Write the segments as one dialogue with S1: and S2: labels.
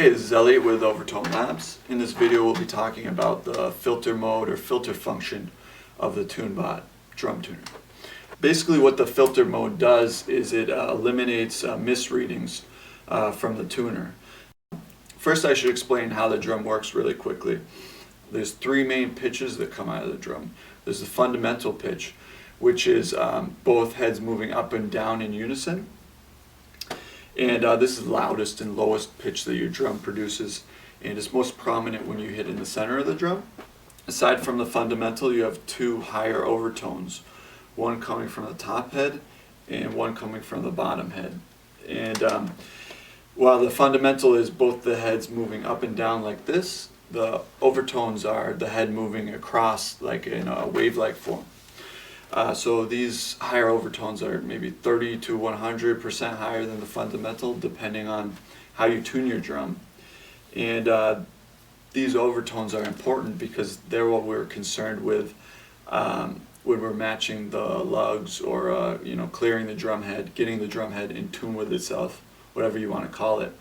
S1: Hey, this is Elliot with Overtone Labs. In this video we'll be talking about the filter mode or filter function of the Tune-bot drum tuner. Basically what the filter mode does is it eliminates misreadings from the tuner. First I should explain how the drum works really quickly. There's three main pitches that come out of the drum. There's the fundamental pitch, which is both heads moving up and down in unison. And this is the loudest and lowest pitch that your drum produces, and it's most prominent when you hit in the center of the drum. Aside from the fundamental, you have two higher overtones, one coming from the top head and one coming from the bottom head. And while the fundamental is both the heads moving up and down like this, the overtones are the head moving across like in a wave-like form. So these higher overtones are maybe 30 to 100% higher than the fundamental, depending on how you tune your drum. And these overtones are important because they're what we're concerned with when we're matching the lugs or clearing the drum head, getting the drum head in tune with itself, whatever you want to call it.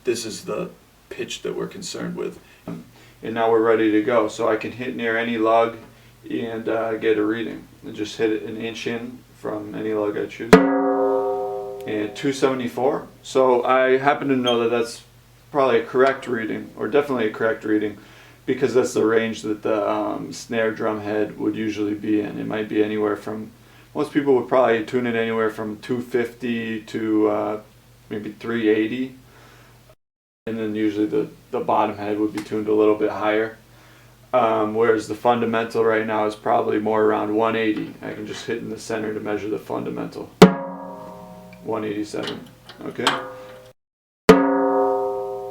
S1: This is the pitch that we're concerned with. And now we're ready to go. So I can hit near any lug and get a reading. And just hit it an inch in from any lug I choose. And 274. So I happen to know that that's probably a correct reading, or definitely a correct reading, because that's the range that the snare drum head would usually be in. It might be anywhere from, most people would probably tune it anywhere from 250 to maybe 380. And then usually the bottom head would be tuned a little bit higher. Whereas the fundamental right now is probably more around 180. I can just hit in the center to measure the fundamental. 187. Okay.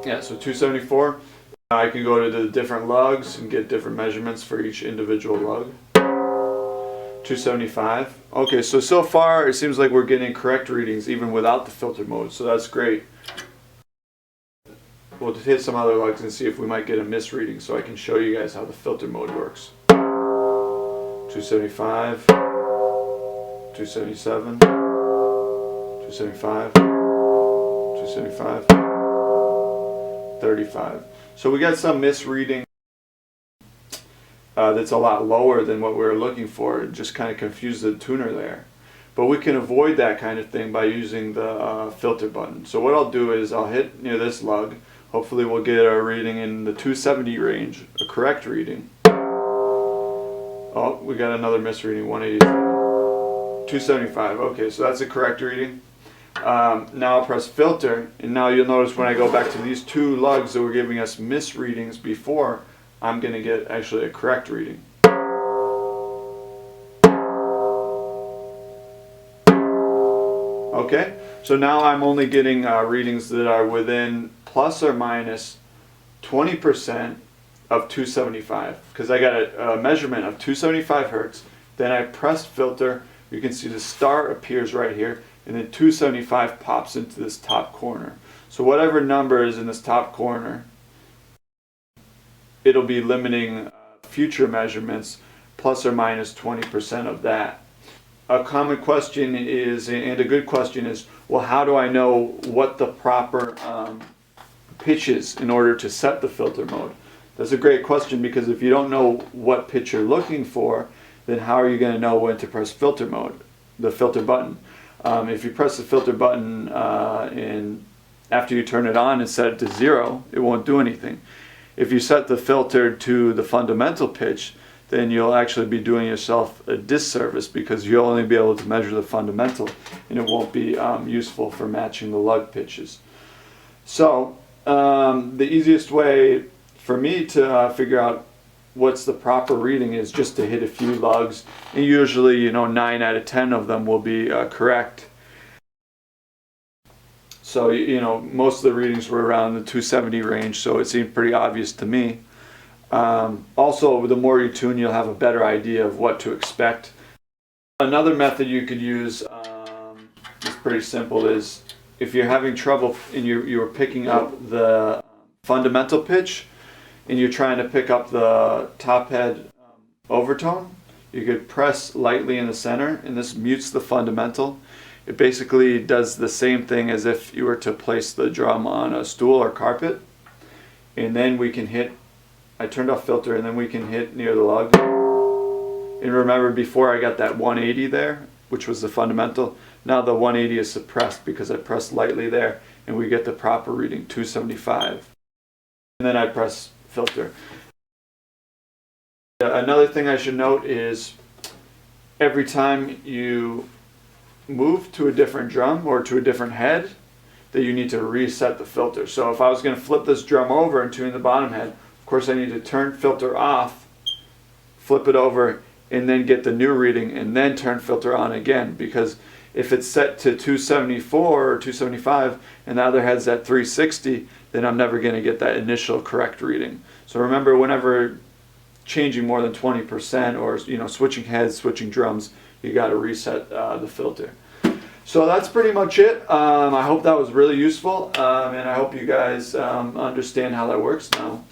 S1: Yeah, so 274. I can go to the different lugs and get different measurements for each individual lug. 275. Okay, so far it seems like we're getting correct readings even without the filter mode, so that's great. We'll just hit some other lugs and see if we might get a misreading, so I can show you guys how the filter mode works. 275, 277, 275, 275, 35. So we got some misreading that's a lot lower than what we were looking for. It just kind of confused the tuner there. But we can avoid that kind of thing by using the filter button. So what I'll do is I'll hit near this lug. Hopefully we'll get a reading in the 270 range, a correct reading. Oh, we got another misreading, 187. 275, okay, so that's a correct reading. Now I'll press filter, and now you'll notice when I go back to these two lugs that were giving us misreadings before, I'm going to get actually a correct reading. Okay, so now I'm only getting readings that are within plus or minus 20% of 275, because I got a measurement of 275 hertz. Then I press filter. You can see the star appears right here, and then 275 pops into this top corner. So whatever number is in this top corner, it'll be limiting future measurements plus or minus 20% of that. A common question is, and a good question is, well, how do I know what the proper pitch is in order to set the filter mode? That's a great question, because if you don't know what pitch you're looking for, then how are you going to know when to press filter mode, the filter button? If you press the filter button and after you turn it on and set it to 0, it won't do anything. If you set the filter to the fundamental pitch, then you'll actually be doing yourself a disservice, because you'll only be able to measure the fundamental, and it won't be useful for matching the lug pitches. So the easiest way for me to figure out what's the proper reading is just to hit a few lugs, and usually 9 out of 10 of them will be correct. So most of the readings were around the 270 range, so it seemed pretty obvious to me. Also, the more you tune, you'll have a better idea of what to expect. Another method you could use, is pretty simple, is if you're having trouble and you're picking up the fundamental pitch and you're trying to pick up the top head overtone, you could press lightly in the center, and this mutes the fundamental. It basically does the same thing as if you were to place the drum on a stool or carpet. And then we can hit, I turned off filter, and then we can hit near the lug. And remember, before I got that 180 there, which was the fundamental. Now the 180 is suppressed because I pressed lightly there, and we get the proper reading, 275. And then I press filter. Another thing I should note is every time you move to a different drum or to a different head, that you need to reset the filter. So if I was going to flip this drum over and tune the bottom head, of course I need to turn filter off, flip it over, and then get the new reading, and then turn filter on again, because if it's set to 274 or 275 and the other head's at 360, then I'm never going to get that initial correct reading. So remember, whenever changing more than 20%, or switching heads, switching drums, you got to reset the filter. So that's pretty much it. I hope that was really useful, and I hope you guys understand how that works now.